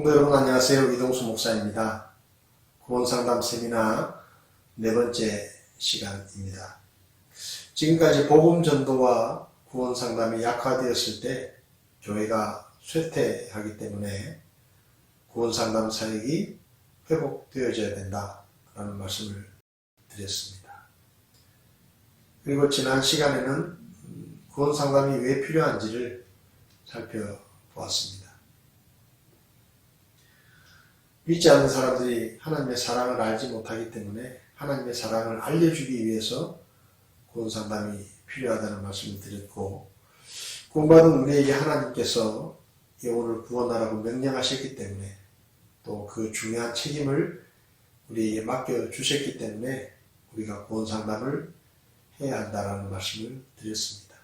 성도 여러분 안녕하세요. 이동수 목사입니다. 구원상담 세미나 네 번째 시간입니다. 지금까지 복음 전도와 구원상담이 약화되었을 때 교회가 쇠퇴하기 때문에 구원상담 사역이 회복되어져야 된다라는 말씀을 드렸습니다. 그리고 지난 시간에는 구원상담이 왜 필요한지를 살펴보았습니다. 믿지 않는 사람들이 하나님의 사랑을 알지 못하기 때문에 하나님의 사랑을 알려주기 위해서 구원상담이 필요하다는 말씀을 드렸고, 구원받은 우리에게 하나님께서 영혼을 구원하라고 명령하셨기 때문에 또 그 중요한 책임을 우리에게 맡겨주셨기 때문에 우리가 구원상담을 해야 한다는 말씀을 드렸습니다.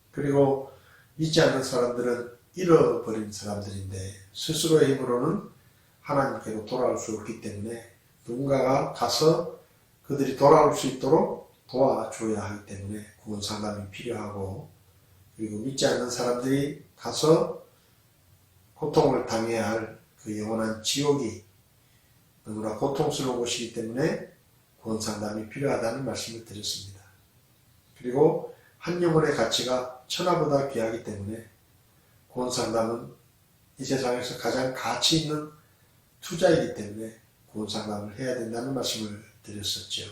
그리고 믿지 않는 사람들은 잃어버린 사람들인데 스스로의 힘으로는 하나님께로 돌아올 수 없기 때문에 누군가가 가서 그들이 돌아올 수 있도록 도와줘야 하기 때문에 구원상담이 필요하고, 그리고 믿지 않는 사람들이 가서 고통을 당해야 할 그 영원한 지옥이 너무나 고통스러운 곳이기 때문에 구원상담이 필요하다는 말씀을 드렸습니다. 그리고 한 영혼의 가치가 천하보다 귀하기 때문에 구원상담은 이 세상에서 가장 가치 있는 투자이기 때문에 구원상담을 해야 된다는 말씀을 드렸었죠.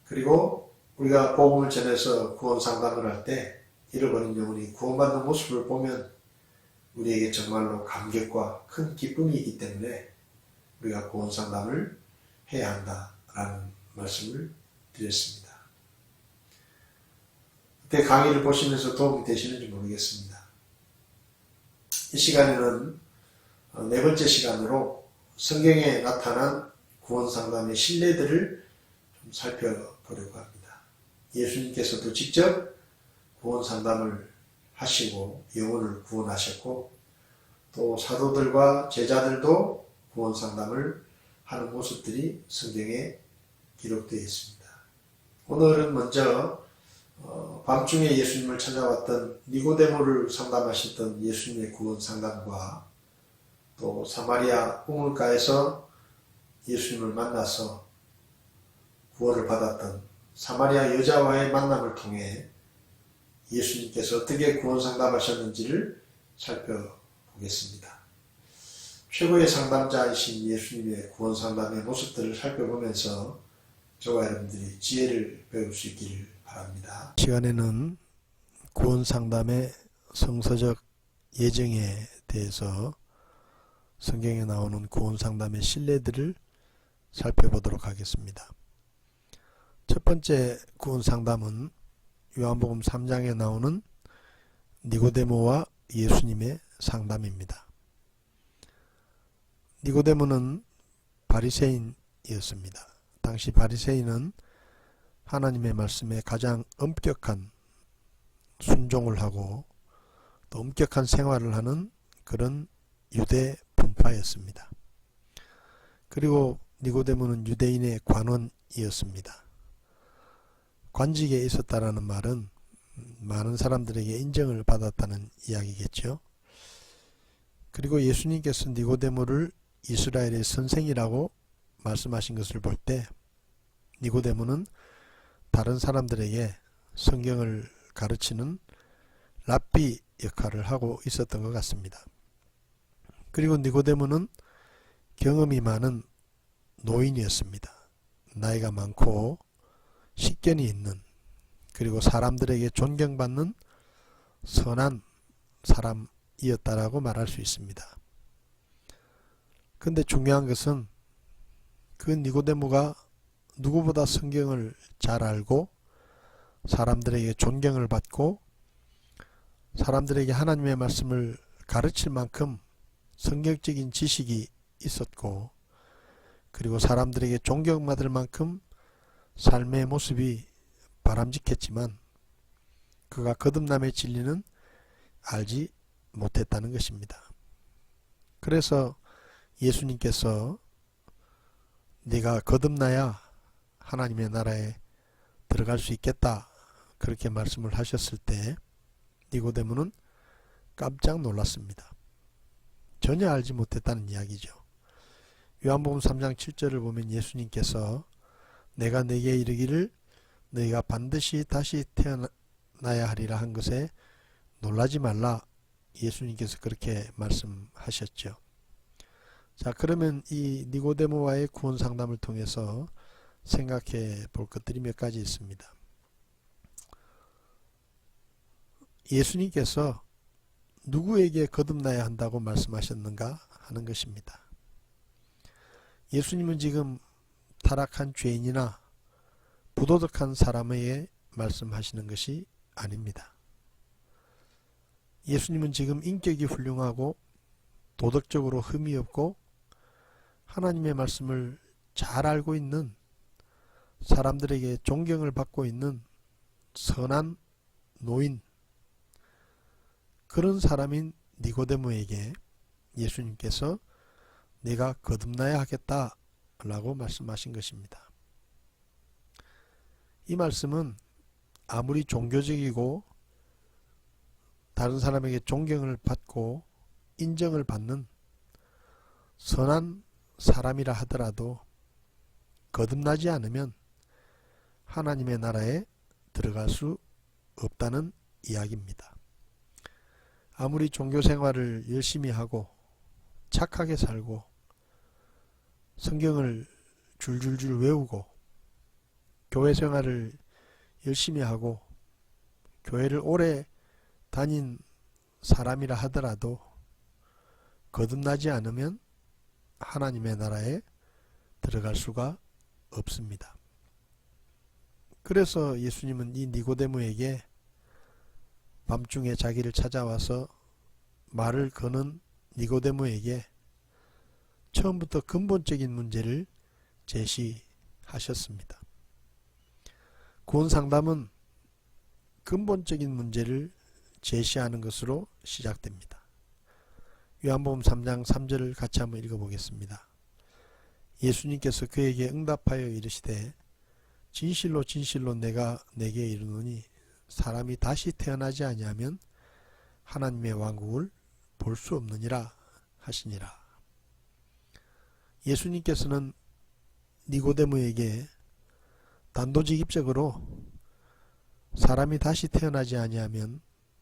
그리고 우리가 복음을 전해서 구원상담을 할 때 잃어버린 영혼이 구원받는 모습을 보면 우리에게 정말로 감격과 큰 기쁨이 있기 때문에 우리가 구원상담을 해야 한다라는 말씀을 드렸습니다. 그때 강의를 보시면서 도움이 되시는지 모르겠습니다. 이 시간에는 네 번째 시간으로 성경에 나타난 구원상담의 신뢰들을 좀 살펴보려고 합니다. 예수님께서도 직접 구원상담을 하시고 영혼을 구원하셨고, 또 사도들과 제자들도 구원상담을 하는 모습들이 성경에 기록되어 있습니다. 오늘은 먼저 밤중에 예수님을 찾아왔던 니고데모를 상담하셨던 예수님의 구원상담과 또 사마리아 우물가에서 예수님을 만나서 구원을 받았던 사마리아 여자와의 만남을 통해 예수님께서 어떻게 구원상담하셨는지를 살펴보겠습니다. 최고의 상담자이신 예수님의 구원상담의 모습들을 살펴보면서 저와 여러분들이 지혜를 배울 수 있기를 바랍니다. 시간에는 구원상담의 성서적 예정에 대해서 성경에 나오는 구원상담의 신뢰들을 살펴보도록 하겠습니다. 첫 번째 구원상담은 요한복음 3장에 나오는 니고데모와 예수님의 상담입니다. 니고데모는 바리새인이었습니다. 당시 바리새인은 하나님의 말씀에 가장 엄격한 순종을 하고 또 엄격한 생활을 하는 그런 유대 분파였습니다. 그리고 니고데모는 유대인의 관원이었습니다. 관직에 있었다라는 말은 많은 사람들에게 인정을 받았다는 이야기겠죠. 그리고 예수님께서 니고데모를 이스라엘의 선생이라고 말씀하신 것을 볼 때 니고데모는 다른 사람들에게 성경을 가르치는 랍비 역할을 하고 있었던 것 같습니다. 그리고 니고데모는 경험이 많은 노인이었습니다. 나이가 많고 식견이 있는, 그리고 사람들에게 존경받는 선한 사람이었다라고 말할 수 있습니다. 그런데 중요한 것은 그 니고데모가 누구보다 성경을 잘 알고 사람들에게 존경을 받고 사람들에게 하나님의 말씀을 가르칠 만큼 성경적인 지식이 있었고, 그리고 사람들에게 존경받을 만큼 삶의 모습이 바람직했지만 그가 거듭남의 진리는 알지 못했다는 것입니다. 그래서 예수님께서 네가 거듭나야 하나님의 나라에 들어갈 수 있겠다 그렇게 말씀을 하셨을 때 니고데모는 깜짝 놀랐습니다. 전혀 알지 못했다는 이야기죠. 요한복음 3장 7절을 보면 예수님께서 내가 네게 이르기를 너희가 반드시 다시 태어나야 하리라 한 것에 놀라지 말라, 예수님께서 그렇게 말씀하셨죠. 자, 그러면 이 니고데모와의 구원 상담을 통해서 생각해 볼 것들이 몇 가지 있습니다. 예수님께서 누구에게 거듭나야 한다고 말씀하셨는가 하는 것입니다. 예수님은 지금 타락한 죄인이나 부도덕한 사람에게 말씀하시는 것이 아닙니다. 예수님은 지금 인격이 훌륭하고 도덕적으로 흠이 없고 하나님의 말씀을 잘 알고 있는, 사람들에게 존경을 받고 있는 선한 노인, 그런 사람인 니고데모에게 예수님께서 내가 거듭나야 하겠다 라고 말씀하신 것입니다. 이 말씀은 아무리 종교적이고 다른 사람에게 존경을 받고 인정을 받는 선한 사람이라 하더라도 거듭나지 않으면 하나님의 나라에 들어갈 수 없다는 이야기입니다. 아무리 종교 생활을 열심히 하고 착하게 살고 성경을 줄줄줄 외우고 교회 생활을 열심히 하고 교회를 오래 다닌 사람이라 하더라도 거듭나지 않으면 하나님의 나라에 들어갈 수가 없습니다. 그래서 예수님은 이 니고데모에게 밤중에 자기를 찾아와서 말을 거는 니고데모에게 처음부터 근본적인 문제를 제시하셨습니다. 구원 상담은 근본적인 문제를 제시하는 것으로 시작됩니다. 요한복음 3장 3절을 같이 한번 읽어보겠습니다. 예수님께서 그에게 응답하여 이르시되 진실로 진실로 내가 네게 이르노니 사람이 다시 태어나지 아니하면 하나님의 왕국을 볼 수 없느니라 하시니라. 예수님께서는 니고데모에게 단도직입적으로 사람이 다시 태어나지 아니하면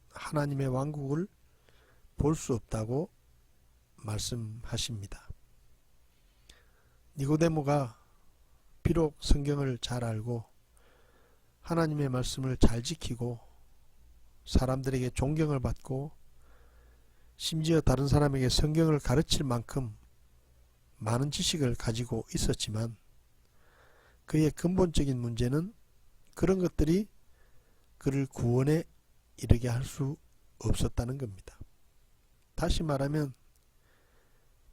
하나님의 왕국을 볼 수 없다고 말씀하십니다. 니고데모가 비록 성경을 잘 알고 하나님의 말씀을 잘 지키고 사람들에게 존경을 받고 심지어 다른 사람에게 성경을 가르칠 만큼 많은 지식을 가지고 있었지만 그의 근본적인 문제는 그런 것들이 그를 구원에 이르게 할 수 없었다는 겁니다. 다시 말하면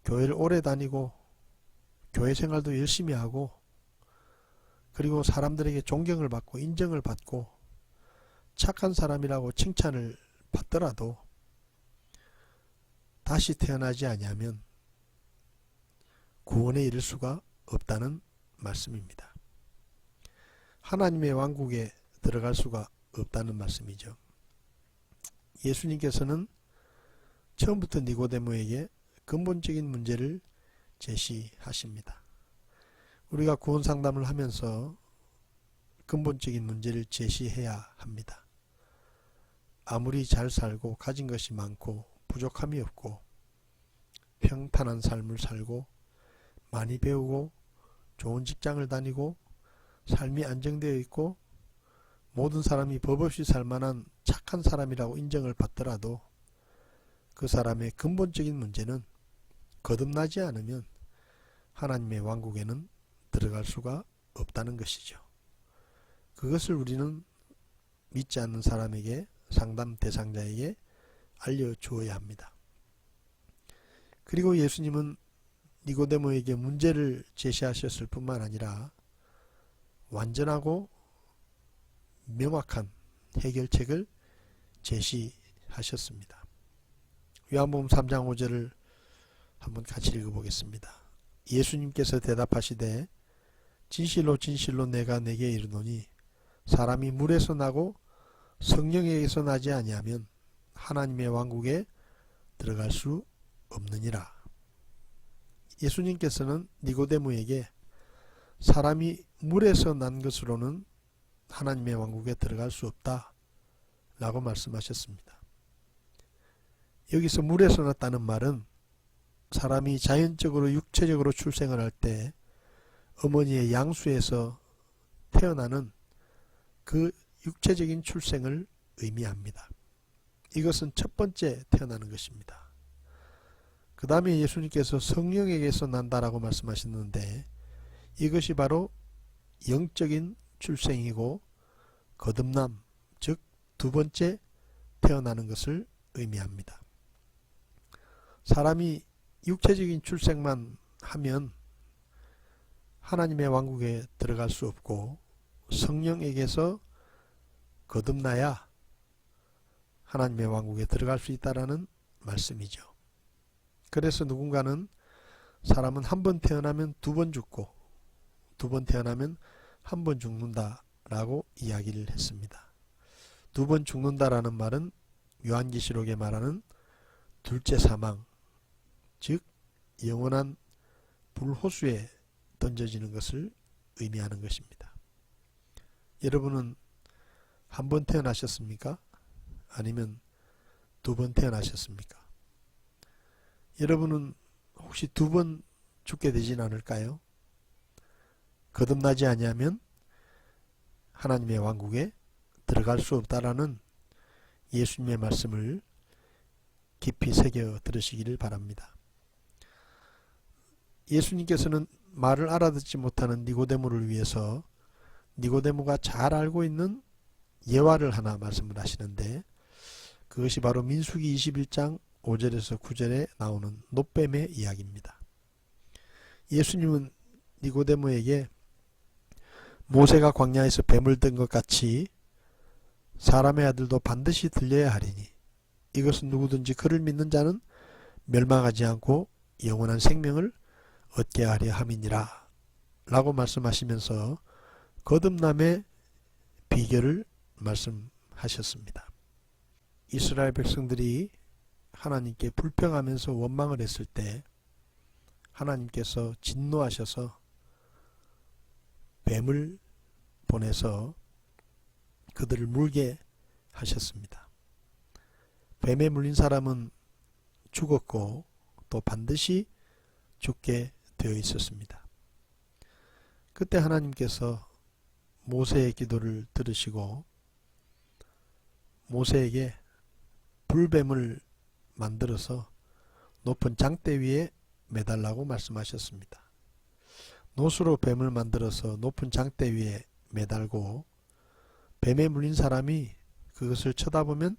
교회를 오래 다니고 교회 생활도 열심히 하고 그리고 사람들에게 존경을 받고 인정을 받고 착한 사람이라고 칭찬을 받더라도 다시 태어나지 아니하면 구원에 이를 수가 없다는 말씀입니다. 하나님의 왕국에 들어갈 수가 없다는 말씀이죠. 예수님께서는 처음부터 니고데모에게 근본적인 문제를 제시하십니다. 우리가 구원 상담을 하면서 근본적인 문제를 제시해야 합니다. 아무리 잘 살고 가진 것이 많고 부족함이 없고 평탄한 삶을 살고 많이 배우고 좋은 직장을 다니고 삶이 안정되어 있고 모든 사람이 법 없이 살만한 착한 사람이라고 인정을 받더라도 그 사람의 근본적인 문제는 거듭나지 않으면 하나님의 왕국에는 들어갈 수가 없다는 것이죠. 그것을 우리는 믿지 않는 사람에게, 상담 대상자에게 알려주어야 합니다. 그리고 예수님은 니고데모에게 문제를 제시하셨을 뿐만 아니라 완전하고 명확한 해결책을 제시하셨습니다. 요한복음 3장 5절을 한번 같이 읽어보겠습니다. 예수님께서 대답하시되 진실로 진실로 내가 네게 이르노니 사람이 물에서 나고 성령에게서 나지 아니하면 하나님의 왕국에 들어갈 수 없느니라. 예수님께서는 니고데모에게 사람이 물에서 난 것으로는 하나님의 왕국에 들어갈 수 없다 라고 말씀하셨습니다. 여기서 물에서 났다는 말은 사람이 자연적으로 육체적으로 출생을 할 때 어머니의 양수에서 태어나는 그 육체적인 출생을 의미합니다. 이것은 첫 번째 태어나는 것입니다. 그 다음에 예수님께서 성령에게서 난다라고 말씀하셨는데 이것이 바로 영적인 출생이고 거듭남, 즉 두 번째 태어나는 것을 의미합니다. 사람이 육체적인 출생만 하면 하나님의 왕국에 들어갈 수 없고 성령에게서 거듭나야 하나님의 왕국에 들어갈 수 있다라는 말씀이죠. 그래서 누군가는 사람은 한 번 태어나면 두 번 죽고 두 번 태어나면 한 번 죽는다라고 이야기를 했습니다. 두 번 죽는다라는 말은 요한계시록에 말하는 둘째 사망, 즉 영원한 불호수에 던져지는 것을 의미하는 것입니다. 여러분은 한 번 태어나셨습니까? 아니면 두 번 태어나셨습니까? 여러분은 혹시 두 번 죽게 되진 않을까요? 거듭나지 아니하면 하나님의 왕국에 들어갈 수 없다라는 예수님의 말씀을 깊이 새겨 들으시기를 바랍니다. 예수님께서는 말을 알아듣지 못하는 니고데모를 위해서 니고데모가 잘 알고 있는 예화를 하나 말씀을 하시는데 그것이 바로 민수기 21장 5절에서 9절에 나오는 놋뱀의 이야기입니다. 예수님은 니고데모에게 모세가 광야에서 뱀을 든 것 같이 사람의 아들도 반드시 들려야 하리니 이것은 누구든지 그를 믿는 자는 멸망하지 않고 영원한 생명을 얻게 하려 함이니라 라고 말씀하시면서 거듭남의 비결을 말씀하셨습니다. 이스라엘 백성들이 하나님께 불평하면서 원망을 했을 때 하나님께서 진노하셔서 뱀을 보내서 그들을 물게 하셨습니다. 뱀에 물린 사람은 죽었고 또 반드시 죽게 되어 있었습니다. 그때 하나님께서 모세의 기도를 들으시고 모세에게 불뱀을 만들어서 높은 장대 위에 매달라고 말씀하셨습니다. 노수로 뱀을 만들어서 높은 장대 위에 매달고 뱀에 물린 사람이 그것을 쳐다보면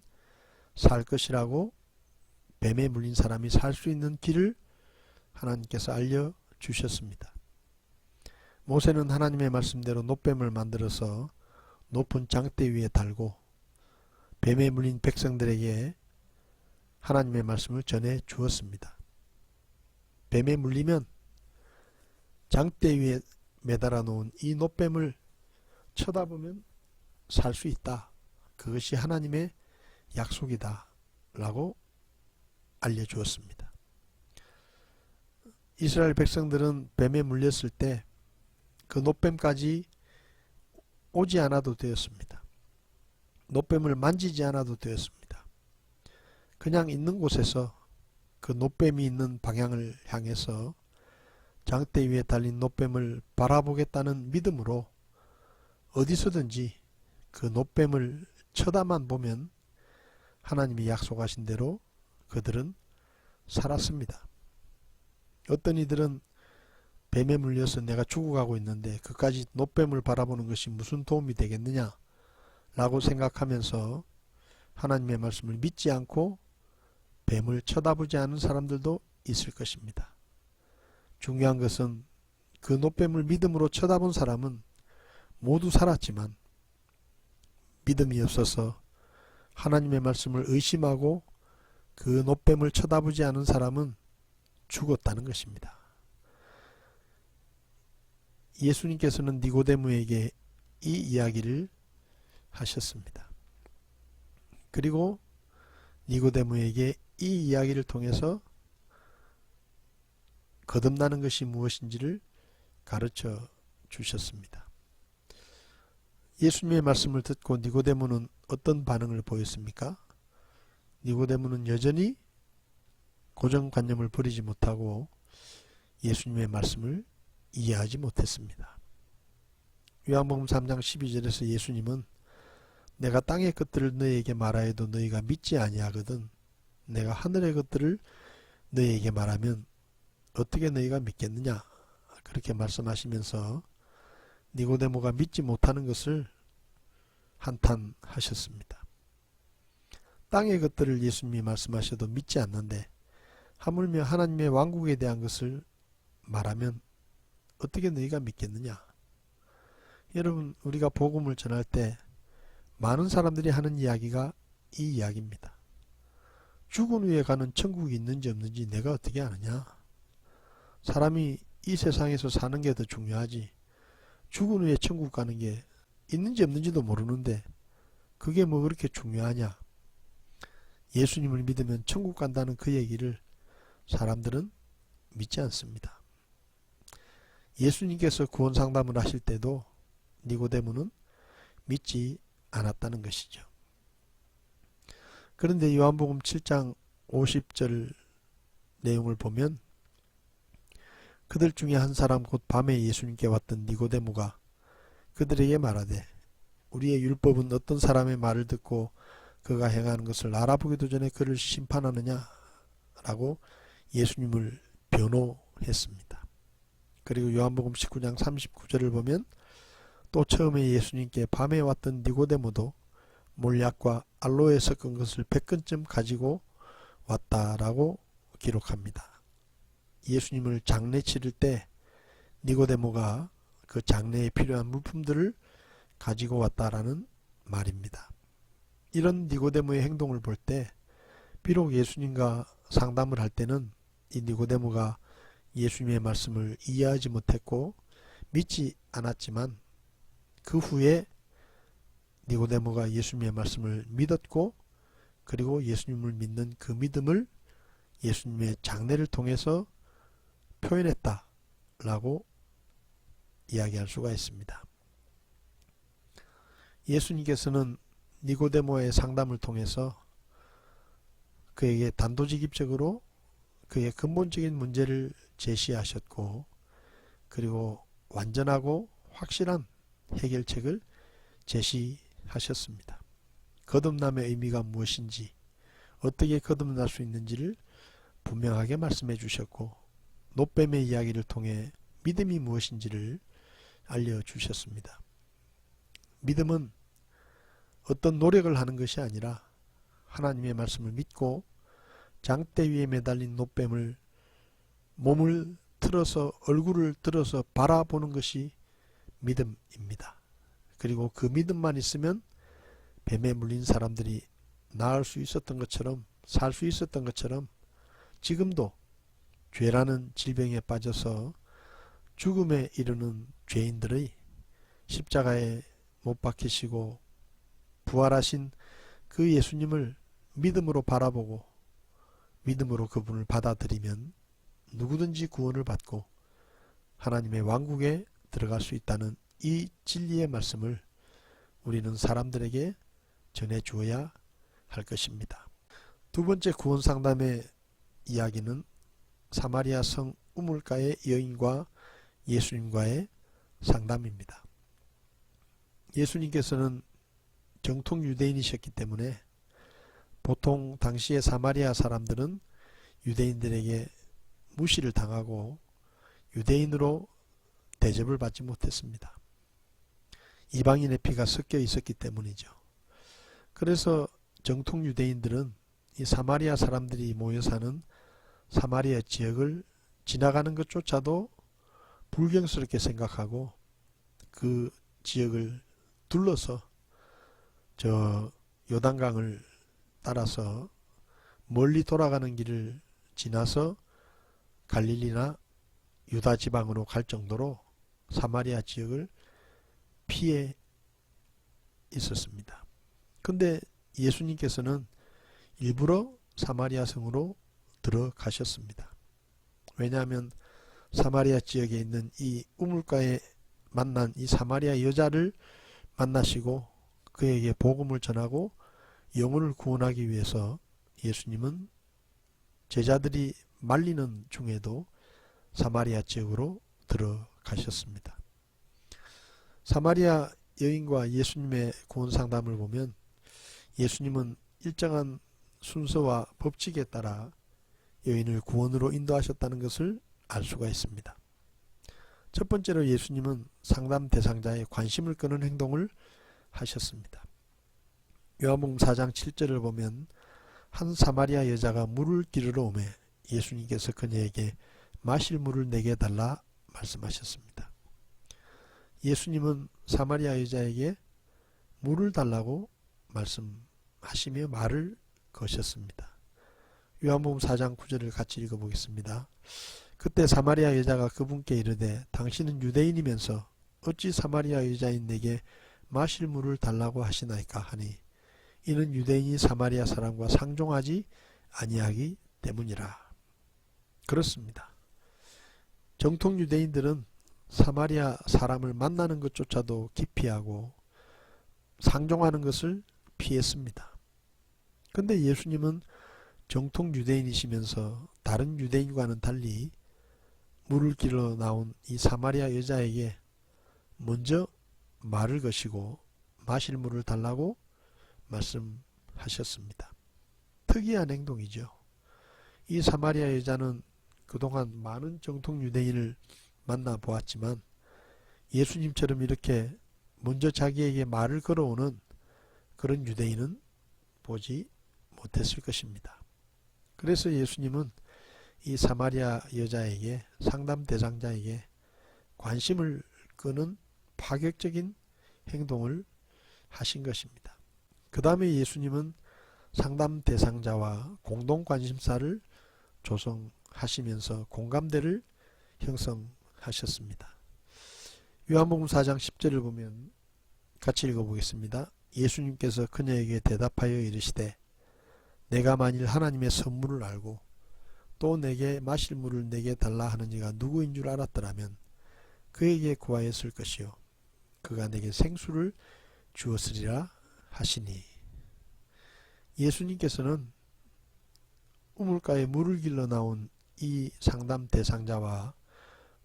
살 것이라고 뱀에 물린 사람이 살 수 있는 길을 하나님께서 알려주셨습니다. 모세는 하나님의 말씀대로 놋뱀을 만들어서 높은 장대 위에 달고 뱀에 물린 백성들에게 하나님의 말씀을 전해 주었습니다. 뱀에 물리면 장대 위에 매달아 놓은 이 놋뱀을 쳐다보면 살 수 있다. 그것이 하나님의 약속이다. 라고 알려주었습니다. 이스라엘 백성들은 뱀에 물렸을 때 그 놋뱀까지 오지 않아도 되었습니다. 놋뱀을 만지지 않아도 되었습니다. 그냥 있는 곳에서 그 놋뱀이 있는 방향을 향해서 장대 위에 달린 놋뱀을 바라보겠다는 믿음으로 어디서든지 그 놋뱀을 쳐다만 보면 하나님이 약속하신 대로 그들은 살았습니다. 어떤 이들은 뱀에 물려서 내가 죽어가고 있는데 그까지 놋뱀을 바라보는 것이 무슨 도움이 되겠느냐 라고 생각하면서 하나님의 말씀을 믿지 않고 뱀을 쳐다보지 않은 사람들도 있을 것입니다. 중요한 것은 그 놋뱀을 믿음으로 쳐다본 사람은 모두 살았지만 믿음이 없어서 하나님의 말씀을 의심하고 그 놋뱀을 쳐다보지 않은 사람은 죽었다는 것입니다. 예수님께서는 니고데모에게 이 이야기를 하셨습니다. 그리고 니고데모에게 이 이야기를 통해서 거듭나는 것이 무엇인지를 가르쳐 주셨습니다. 예수님의 말씀을 듣고 니고데모는 어떤 반응을 보였습니까? 니고데모는 여전히 고정관념을 버리지 못하고 예수님의 말씀을 이해하지 못했습니다. 요한복음 3장 12절에서 예수님은 내가 땅의 것들을 너희에게 말하여도 너희가 믿지 아니하거든 내가 하늘의 것들을 너희에게 말하면 어떻게 너희가 믿겠느냐 그렇게 말씀하시면서 니고데모가 믿지 못하는 것을 한탄하셨습니다. 땅의 것들을 예수님이 말씀하셔도 믿지 않는데 하물며 하나님의 왕국에 대한 것을 말하면 어떻게 너희가 믿겠느냐. 여러분 우리가 복음을 전할 때 많은 사람들이 하는 이야기가 이 이야기입니다. 죽은 후에 가는 천국이 있는지 없는지 내가 어떻게 아느냐. 사람이 이 세상에서 사는 게 더 중요하지 죽은 후에 천국 가는 게 있는지 없는지도 모르는데 그게 뭐 그렇게 중요하냐. 예수님을 믿으면 천국 간다는 그 얘기를 사람들은 믿지 않습니다. 예수님께서 구원 상담을 하실 때도 니고데모는 믿지 않았다는 것이죠. 그런데 요한복음 7장 50절 내용을 보면 그들 중에 한 사람 곧 밤에 예수님께 왔던 니고데모가 그들에게 말하되 우리의 율법은 어떤 사람의 말을 듣고 그가 행하는 것을 알아보기도 전에 그를 심판하느냐 라고 예수님을 변호했습니다. 그리고 요한복음 19장 39절을 보면 또 처음에 예수님께 밤에 왔던 니고데모도 몰약과 알로에 섞은 것을 100근쯤 가지고 왔다라고 기록합니다. 예수님을 장례 치를 때 니고데모가 그 장례에 필요한 물품들을 가지고 왔다라는 말입니다. 이런 니고데모의 행동을 볼 때 비록 예수님과 상담을 할 때는 이 니고데모가 예수님의 말씀을 이해하지 못했고 믿지 않았지만 그 후에 니고데모가 예수님의 말씀을 믿었고 그리고 예수님을 믿는 그 믿음을 예수님의 장례를 통해서 표현했다라고 이야기할 수가 있습니다. 예수님께서는 니고데모의 상담을 통해서 그에게 단도직입적으로 그의 근본적인 문제를 제시하셨고 그리고 완전하고 확실한 해결책을 제시하셨습니다. 거듭남의 의미가 무엇인지 어떻게 거듭날 수 있는지를 분명하게 말씀해 주셨고 노뱀의 이야기를 통해 믿음이 무엇인지를 알려주셨습니다. 믿음은 어떤 노력을 하는 것이 아니라 하나님의 말씀을 믿고 장대 위에 매달린 노뱀을 몸을 틀어서 얼굴을 들어서 바라보는 것이 믿음입니다. 그리고 그 믿음만 있으면 뱀에 물린 사람들이 나을 수 있었던 것처럼 살 수 있었던 것처럼 지금도 죄라는 질병에 빠져서 죽음에 이르는 죄인들의 십자가에 못 박히시고 부활하신 그 예수님을 믿음으로 바라보고 믿음으로 그분을 받아들이면 누구든지 구원을 받고 하나님의 왕국에 들어갈 수 있다는 이 진리의 말씀을 우리는 사람들에게 전해주어야 할 것입니다. 두 번째 구원 상담의 이야기는 사마리아 성 우물가의 여인과 예수님과의 상담입니다. 예수님께서는 정통 유대인이셨기 때문에 보통 당시의 사마리아 사람들은 유대인들에게 무시를 당하고 유대인으로 대접을 받지 못했습니다. 이방인의 피가 섞여 있었기 때문이죠. 그래서 정통 유대인들은 이 사마리아 사람들이 모여 사는 사마리아 지역을 지나가는 것조차도 불경스럽게 생각하고 그 지역을 둘러서 저 요단강을 따라서 멀리 돌아가는 길을 지나서 갈릴리나 유다 지방으로 갈 정도로 사마리아 지역을 피해 있었습니다. 근데 예수님께서는 일부러 사마리아 성으로 들어가셨습니다. 왜냐하면 사마리아 지역에 있는 이 우물가에 만난 이 사마리아 여자를 만나시고 그에게 복음을 전하고 영혼을 구원하기 위해서 예수님은 제자들이 말리는 중에도 사마리아 지역으로 들어가셨습니다. 사마리아 여인과 예수님의 구원 상담을 보면 예수님은 일정한 순서와 법칙에 따라 여인을 구원으로 인도하셨다는 것을 알 수가 있습니다. 첫 번째로 예수님은 상담 대상자의 관심을 끄는 행동을 하셨습니다. 요한복음 4장 7절을 보면 한 사마리아 여자가 물을 기르러 오매 예수님께서 그녀에게 마실 물을 내게 달라 말씀하셨습니다. 예수님은 사마리아 여자에게 물을 달라고 말씀하시며 말을 거셨습니다. 요한복음 4장 9절을 같이 읽어보겠습니다. 그때 사마리아 여자가 그분께 이르되 당신은 유대인이면서 어찌 사마리아 여자인 내게 마실 물을 달라고 하시나이까 하니 이는 유대인이 사마리아 사람과 상종하지 아니하기 때문이라. 그렇습니다. 정통 유대인들은 사마리아 사람을 만나는 것조차도 기피하고 상종하는 것을 피했습니다. 근데 예수님은 정통 유대인이시면서 다른 유대인과는 달리 물을 기르러 나온 이 사마리아 여자에게 먼저 말을 거시고 마실 물을 달라고 말씀하셨습니다. 특이한 행동이죠. 이 사마리아 여자는 그동안 많은 정통 유대인을 만나보았지만 예수님처럼 이렇게 먼저 자기에게 말을 걸어오는 그런 유대인은 보지 못했을 것입니다. 그래서 예수님은 이 사마리아 여자에게 상담 대상자에게 관심을 끄는 파격적인 행동을 하신 것입니다. 그 다음에 예수님은 상담 대상자와 공동 관심사를 조성하시면서 공감대를 형성하셨습니다. 요한복음 4장 10절을 보면 같이 읽어보겠습니다. 예수님께서 그녀에게 대답하여 이르시되 내가 만일 하나님의 선물을 알고 또 내게 마실 물을 내게 달라 하는 이가 누구인 줄 알았더라면 그에게 구하였을 것이요 그가 내게 생수를 주었으리라 하시니. 예수님께서는 우물가에 물을 길러 나온 이 상담 대상자와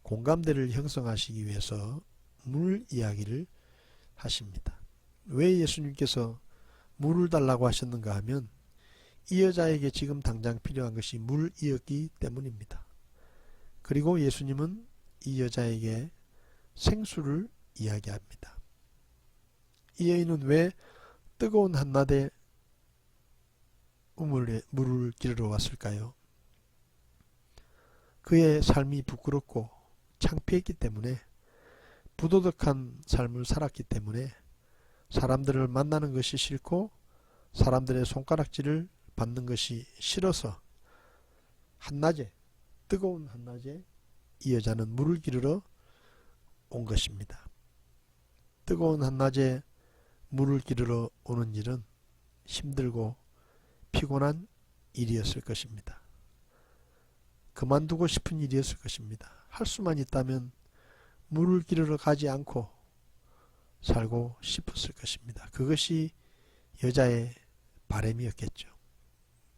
공감대를 형성하시기 위해서 물 이야기를 하십니다. 왜 예수님께서 물을 달라고 하셨는가 하면 이 여자에게 지금 당장 필요한 것이 물이었기 때문입니다. 그리고 예수님은 이 여자에게 생수를 이야기합니다. 이 여인은 왜 뜨거운 한낮에 물을 기르러 왔을까요? 그의 삶이 부끄럽고 창피했기 때문에 부도덕한 삶을 살았기 때문에 사람들을 만나는 것이 싫고 사람들의 손가락질을 받는 것이 싫어서 한낮에 뜨거운 한낮에 이 여자는 물을 기르러 온 것입니다. 뜨거운 한낮에 물을 기르러 오는 일은 힘들고 피곤한 일이었을 것입니다. 그만두고 싶은 일이었을 것입니다. 할 수만 있다면 물을 기르러 가지 않고 살고 싶었을 것입니다. 그것이 여자의 바람이었겠죠.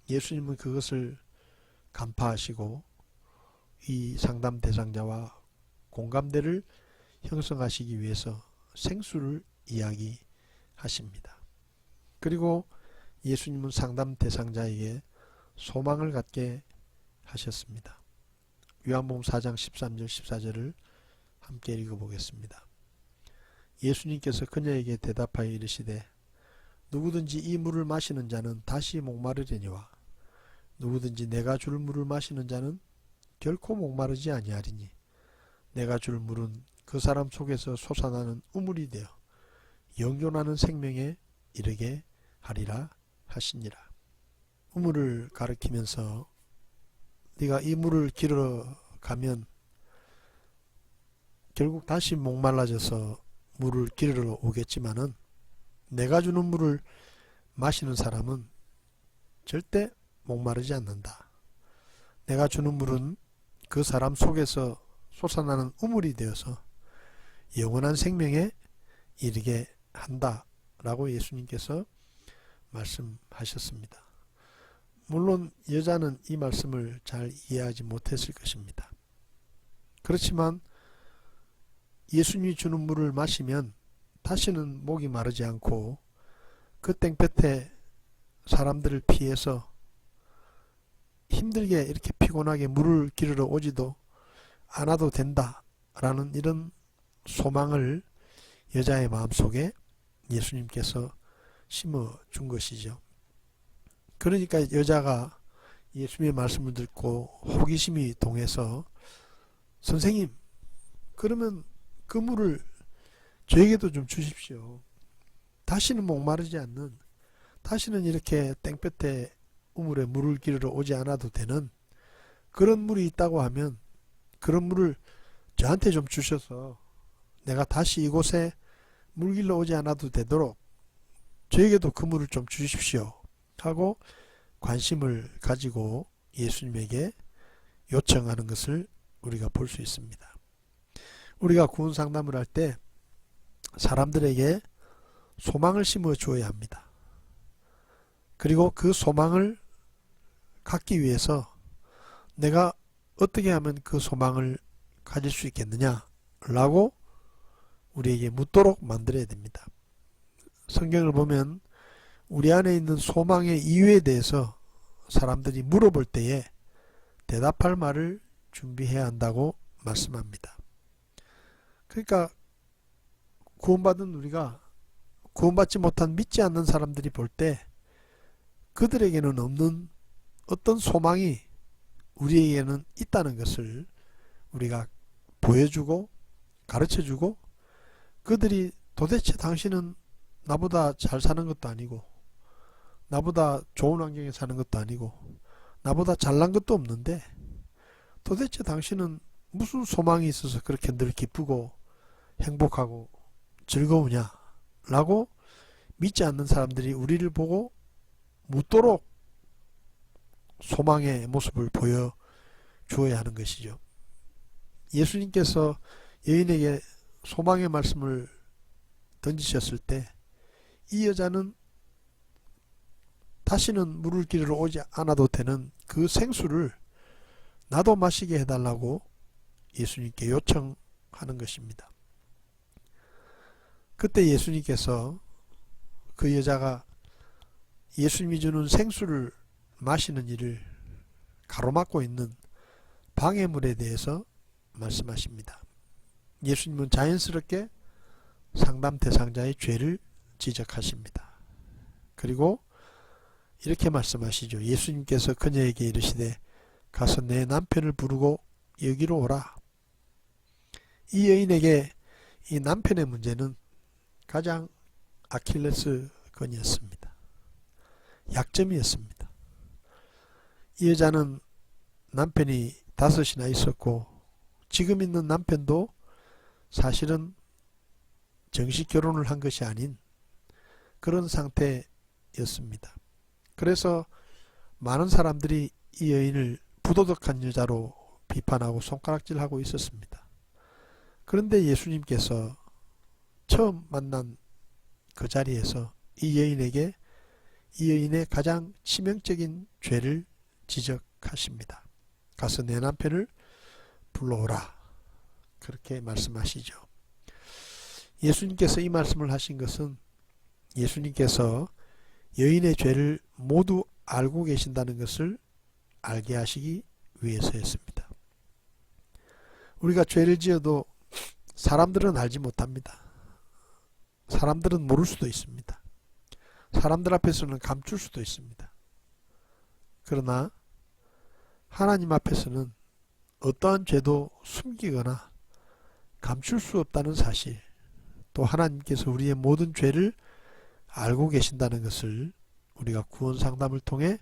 예수님은 그것을 간파하시고 이 상담 대상자와 공감대를 형성하시기 위해서 생수를 이야기하십니다. 그리고 예수님은 상담 대상자에게 소망을 갖게 하셨습니다. 요한복음 4장 13절 14절을 함께 읽어보겠습니다. 예수님께서 그녀에게 대답하여 이르시되 누구든지 이 물을 마시는 자는 다시 목마르려니와 누구든지 내가 줄 물을 마시는 자는 결코 목마르지 아니하리니 내가 줄 물은 그 사람 속에서 솟아나는 우물이 되어 영존하는 생명에 이르게 하리라 하시니라. 우물을 가리키면서 네가 이 물을 기르러 가면 결국 다시 목말라져서 물을 기르러 오겠지만은 내가 주는 물을 마시는 사람은 절대 목마르지 않는다. 내가 주는 물은 그 사람 속에서 솟아나는 우물이 되어서 영원한 생명에 이르게 한다라고 예수님께서 말씀하셨습니다. 물론 여자는 이 말씀을 잘 이해하지 못했을 것입니다. 그렇지만 예수님이 주는 물을 마시면 다시는 목이 마르지 않고 그 땡볕에 사람들을 피해서 힘들게 이렇게 피곤하게 물을 기르러 오지도 않아도 된다라는 이런 소망을 여자의 마음속에 예수님께서 심어준 것이죠. 그러니까 여자가 예수님의 말씀을 듣고 호기심이 동해서 선생님, 그러면 그 물을 저에게도 좀 주십시오. 다시는 목마르지 않는, 다시는 이렇게 땡볕에 우물에 물을 기르러 오지 않아도 되는 그런 물이 있다고 하면 그런 물을 저한테 좀 주셔서 내가 다시 이곳에 물 길러 오지 않아도 되도록 저에게도 그 물을 좀 주십시오 하고 관심을 가지고 예수님에게 요청하는 것을 우리가 볼 수 있습니다. 우리가 구원 상담을 할 때 사람들에게 소망을 심어 주어야 합니다. 그리고 그 소망을 갖기 위해서 내가 어떻게 하면 그 소망을 가질 수 있겠느냐 라고 우리에게 묻도록 만들어야 됩니다. 성경을 보면 우리 안에 있는 소망의 이유에 대해서 사람들이 물어볼 때에 대답할 말을 준비해야 한다고 말씀합니다. 그러니까 구원받은 우리가 구원받지 못한 믿지 않는 사람들이 볼 때 그들에게는 없는 어떤 소망이 우리에게는 있다는 것을 우리가 보여주고 가르쳐주고 그들이 도대체 당신은 나보다 잘 사는 것도 아니고 나보다 좋은 환경에 사는 것도 아니고 나보다 잘난 것도 없는데 도대체 당신은 무슨 소망이 있어서 그렇게 늘 기쁘고 행복하고 즐거우냐 라고 믿지 않는 사람들이 우리를 보고 묻도록 소망의 모습을 보여주어야 하는 것이죠. 예수님께서 여인에게 소망의 말씀을 던지셨을 때 이 여자는 다시는 물을 기르러 오지 않아도 되는 그 생수를 나도 마시게 해달라고 예수님께 요청하는 것입니다. 그때 예수님께서 그 여자가 예수님이 주는 생수를 마시는 일을 가로막고 있는 방해물에 대해서 말씀하십니다. 예수님은 자연스럽게 상담 대상자의 죄를 지적하십니다. 그리고 이렇게 말씀하시죠. 예수님께서 그녀에게 이르시되 가서 내 남편을 부르고 여기로 오라. 이 여인에게 이 남편의 문제는 가장 아킬레스건이었습니다. 약점이었습니다. 이 여자는 남편이 5이나 있었고 지금 있는 남편도 사실은 정식 결혼을 한 것이 아닌 그런 상태였습니다. 그래서 많은 사람들이 이 여인을 부도덕한 여자로 비판하고 손가락질하고 있었습니다. 그런데 예수님께서 처음 만난 그 자리에서 이 여인에게 이 여인의 가장 치명적인 죄를 지적하십니다. 가서 내 남편을 불러오라. 그렇게 말씀하시죠. 예수님께서 이 말씀을 하신 것은 예수님께서 여인의 죄를 모두 알고 계신다는 것을 알게 하시기 위해서였습니다. 우리가 죄를 지어도 사람들은 알지 못합니다. 사람들은 모를 수도 있습니다. 사람들 앞에서는 감출 수도 있습니다. 그러나 하나님 앞에서는 어떠한 죄도 숨기거나 감출 수 없다는 사실, 또 하나님께서 우리의 모든 죄를 알고 계신다는 것을 우리가 구원 상담을 통해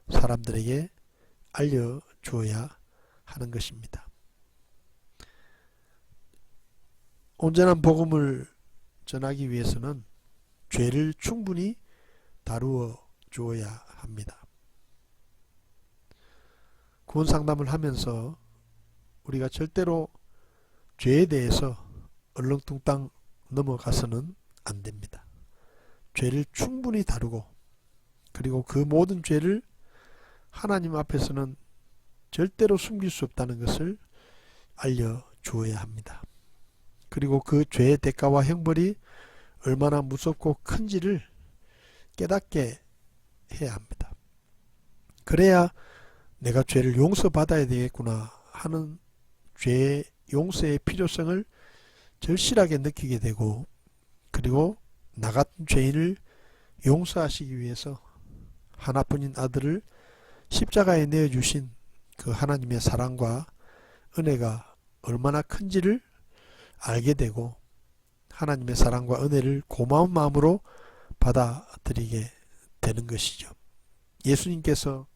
사람들에게 알려주어야 하는 것입니다. 온전한 복음을 전하기 위해서는 죄를 충분히 다루어 주어야 합니다. 구원 상담을 하면서 우리가 절대로 죄에 대해서 얼렁뚱땅 넘어가서는 안 됩니다. 죄를 충분히 다루고 그리고 그 모든 죄를 하나님 앞에서는 절대로 숨길 수 없다는 것을 알려주어야 합니다. 그리고 그 죄의 대가와 형벌이 얼마나 무섭고 큰지를 깨닫게 해야 합니다. 그래야 내가 죄를 용서받아야 되겠구나 하는 죄의 용서의 필요성을 절실하게 느끼게 되고 그리고 나 같은 죄인을 용서하시기 위해서 하나뿐인 아들을 십자가에 내어주신 그 하나님의 사랑과 은혜가 얼마나 큰지를 알게 되고 하나님의 사랑과 은혜를 고마운 마음으로 받아들이게 되는 것이죠. 예수님께서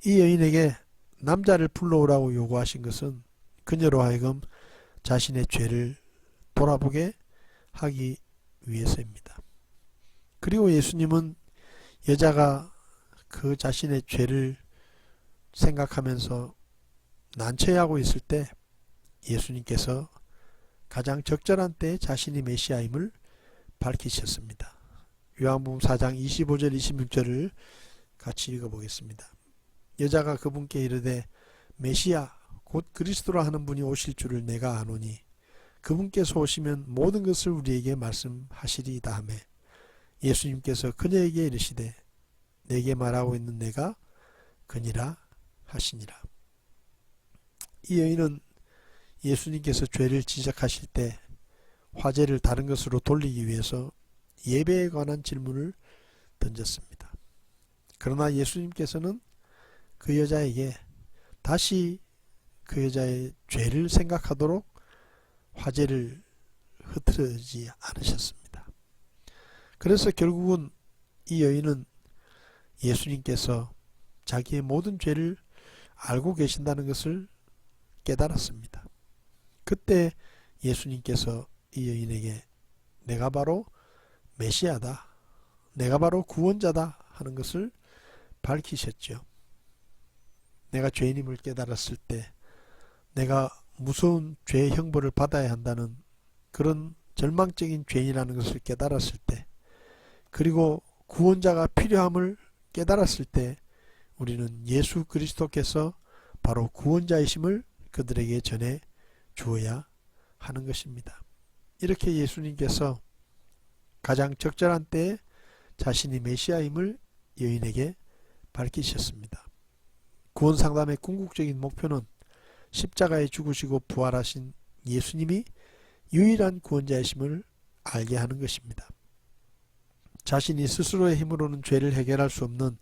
이 여인에게 남자를 불러오라고 요구하신 것은 그녀로 하여금 자신의 죄를 돌아보게 하기 위해서입니다. 그리고 예수님은 여자가 그 자신의 죄를 생각하면서 난처해하고 있을 때 예수님께서 가장 적절한 때에 자신이 메시아임을 밝히셨습니다. 요한복음 4장 25절 26절을 같이 읽어보겠습니다. 여자가 그분께 이르되 메시아 곧 그리스도라 하는 분이 오실 줄을 내가 아노니 그분께서 오시면 모든 것을 우리에게 말씀하시리이다 하매 예수님께서 그녀에게 이르시되 내게 말하고 있는 내가 그니라 하시니라. 이 여인은 예수님께서 죄를 지적하실 때 화제를 다른 것으로 돌리기 위해서 예배에 관한 질문을 던졌습니다. 그러나 예수님께서는 그 여자에게 다시 그 여자의 죄를 생각하도록 화제를 흐트러지 않으셨습니다. 그래서 결국은 이 여인은 예수님께서 자기의 모든 죄를 알고 계신다는 것을 깨달았습니다. 그때 예수님께서 이 여인에게 내가 바로 메시아다, 내가 바로 구원자다 하는 것을 밝히셨죠. 내가 죄인임을 깨달았을 때 내가 무서운 죄의 형벌을 받아야 한다는 그런 절망적인 죄인이라는 것을 깨달았을 때 그리고 구원자가 필요함을 깨달았을 때 우리는 예수 그리스도께서 바로 구원자이심을 그들에게 전해 주어야 하는 것입니다. 이렇게 예수님께서 가장 적절한 때에 자신이 메시아임을 여인에게 밝히셨습니다. 구원상담의 궁극적인 목표는 십자가에 죽으시고 부활하신 예수님이 유일한 구원자이심을 알게 하는 것입니다. 자신이 스스로의 힘으로는 죄를 해결할 수 없는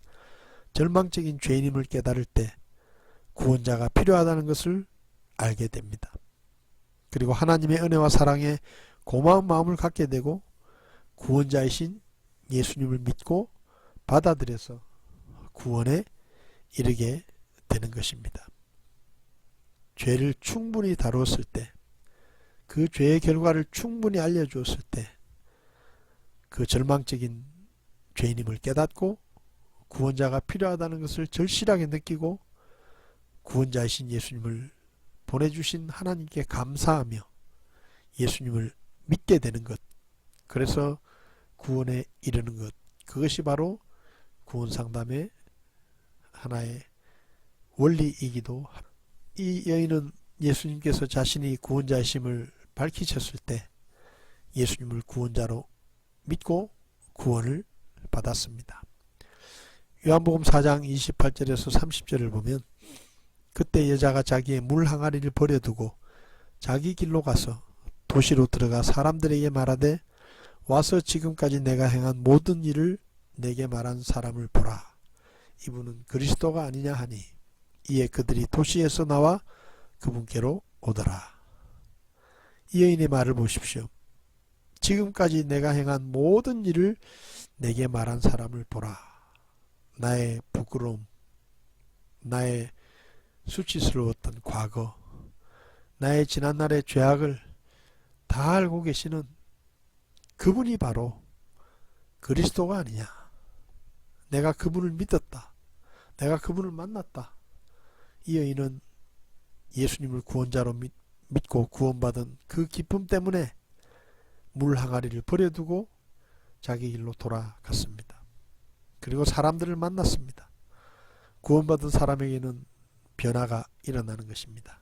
절망적인 죄인임을 깨달을 때 구원자가 필요하다는 것을 알게 됩니다. 그리고 하나님의 은혜와 사랑에 고마운 마음을 갖게 되고 구원자이신 예수님을 믿고 받아들여서 구원에 이르게 되는 것입니다. 죄를 충분히 다루었을 때, 그 죄의 결과를 충분히 알려주었을 때 그 절망적인 죄인임을 깨닫고 구원자가 필요하다는 것을 절실하게 느끼고 구원자이신 예수님을 보내주신 하나님께 감사하며 예수님을 믿게 되는 것, 그래서 구원에 이르는 것, 그것이 바로 구원상담의 하나의 원리이기도 합니다. 이 여인은 예수님께서 자신이 구원자이심을 밝히셨을 때 예수님을 구원자로 믿고 구원을 받았습니다. 요한복음 4장 28절에서 30절을 보면 그때 여자가 자기의 물 항아리를 버려두고 자기 길로 가서 도시로 들어가 사람들에게 말하되 와서 지금까지 내가 행한 모든 일을 내게 말한 사람을 보라. 이분은 그리스도가 아니냐 하니 이에 그들이 도시에서 나와 그분께로 오더라. 이 여인의 말을 보십시오. 지금까지 내가 행한 모든 일을 내게 말한 사람을 보라. 나의 부끄러움, 나의 수치스러웠던 과거, 나의 지난날의 죄악을 다 알고 계시는 그분이 바로 그리스도가 아니냐. 내가 그분을 믿었다. 내가 그분을 만났다. 이 여인은 예수님을 구원자로 믿고 구원받은 그 기쁨 때문에 물 항아리를 버려두고 자기 길로 돌아갔습니다. 그리고 사람들을 만났습니다. 구원받은 사람에게는 변화가 일어나는 것입니다.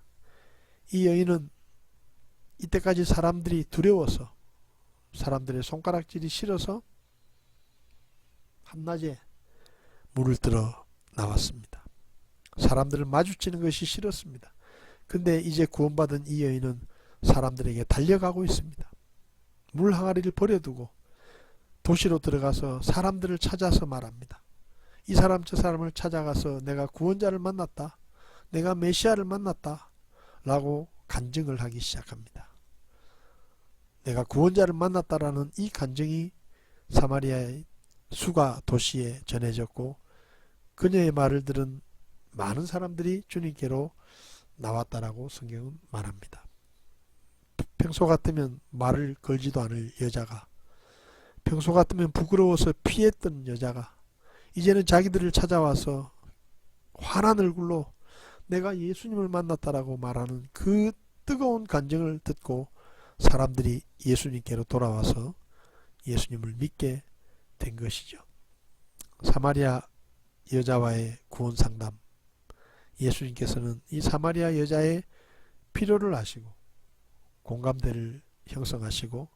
이 여인은 이때까지 사람들이 두려워서, 사람들의 손가락질이 싫어서 한낮에 물을 들어 나왔습니다. 사람들을 마주치는 것이 싫었습니다. 근데 이제 구원받은 이 여인은 사람들에게 달려가고 있습니다. 물 항아리를 버려두고 도시로 들어가서 사람들을 찾아서 말합니다. 이 사람 저 사람을 찾아가서 내가 구원자를 만났다, 내가 메시아를 만났다 라고 간증을 하기 시작합니다. 내가 구원자를 만났다라는 이 간증이 사마리아의 수가 도시에 전해졌고, 그녀의 말을 들은 많은 사람들이 주님께로 나왔다라고 성경은 말합니다. 평소 같으면 말을 걸지도 않을 여자가, 평소 같으면 부끄러워서 피했던 여자가 이제는 자기들을 찾아와서 환한 얼굴로 내가 예수님을 만났다라고 말하는 그 뜨거운 간증을 듣고 사람들이 예수님께로 돌아와서 예수님을 믿게 된 것이죠. 사마리아 여자와의 구원 상담, 예수님께서는 이 사마리아 여자의 필요를 아시고 공감대를 형성하시고,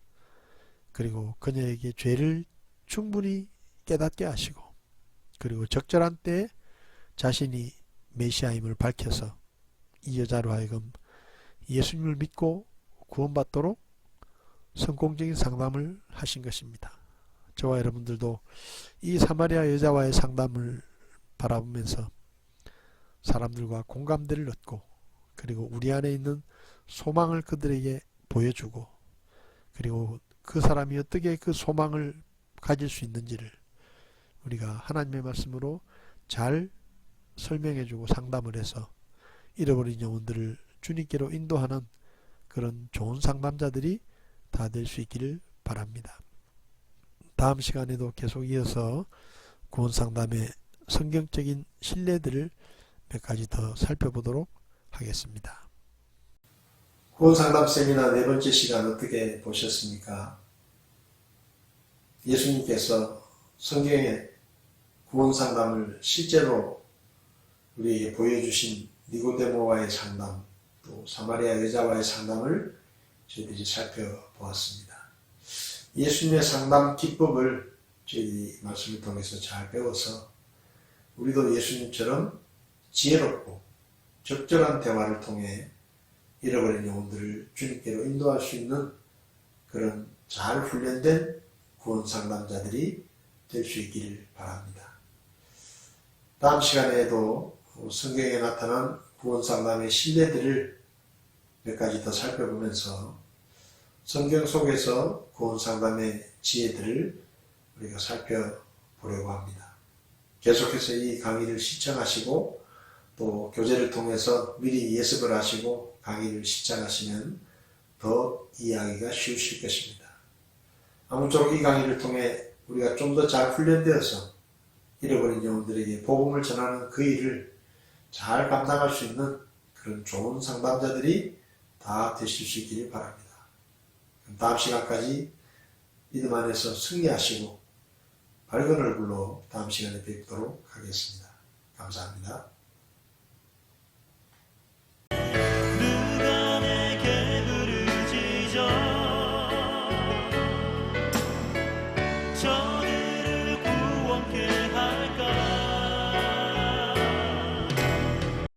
그리고 그녀에게 죄를 충분히 깨닫게 하시고, 그리고 적절한 때에 자신이 메시아임을 밝혀서 이 여자로 하여금 예수님을 믿고 구원받도록 성공적인 상담을 하신 것입니다. 저와 여러분들도 이 사마리아 여자와의 상담을 바라보면서 사람들과 공감대를 얻고, 그리고 우리 안에 있는 소망을 그들에게 보여주고, 그리고 그 사람이 어떻게 그 소망을 가질 수 있는지를 우리가 하나님의 말씀으로 잘 설명해주고 상담을 해서 잃어버린 영혼들을 주님께로 인도하는 그런 좋은 상담자들이 다 될 수 있기를 바랍니다. 다음 시간에도 계속 이어서 구원 상담의 성경적인 신뢰들을 몇 가지 더 살펴보도록 하겠습니다. 구원 상담 세미나 네 번째 시간 어떻게 보셨습니까? 예수님께서 성경의 구원 상담을 실제로 우리에게 보여주신 니고데모와의 상담, 또 사마리아 여자와의 상담을 저희들이 살펴보았습니다. 예수님의 상담 기법을 저희 말씀을 통해서 잘 배워서 우리도 예수님처럼 지혜롭고 적절한 대화를 통해 잃어버린 영혼들을 주님께로 인도할 수 있는 그런 잘 훈련된 구원 상담자들이 될 수 있기를 바랍니다. 다음 시간에도 성경에 나타난 구원 상담의 신뢰들을 몇 가지 더 살펴보면서 성경 속에서 구원 상담의 지혜들을 우리가 살펴보려고 합니다. 계속해서 이 강의를 시청하시고 또 교재를 통해서 미리 예습을 하시고 강의를 시청하시면 더 이해하기가 쉬우실 것입니다. 아무쪼록 이 강의를 통해 우리가 좀 더 잘 훈련되어서 잃어버린 영혼들에게 복음을 전하는 그 일을 잘 감당할 수 있는 그런 좋은 상담자들이 다 되실 수 있기를 바랍니다. 다음 시간까지 믿음 안에서 승리하시고 밝은 얼굴로 다음 시간에 뵙도록 하겠습니다. 감사합니다. 누가 내게 부르짖어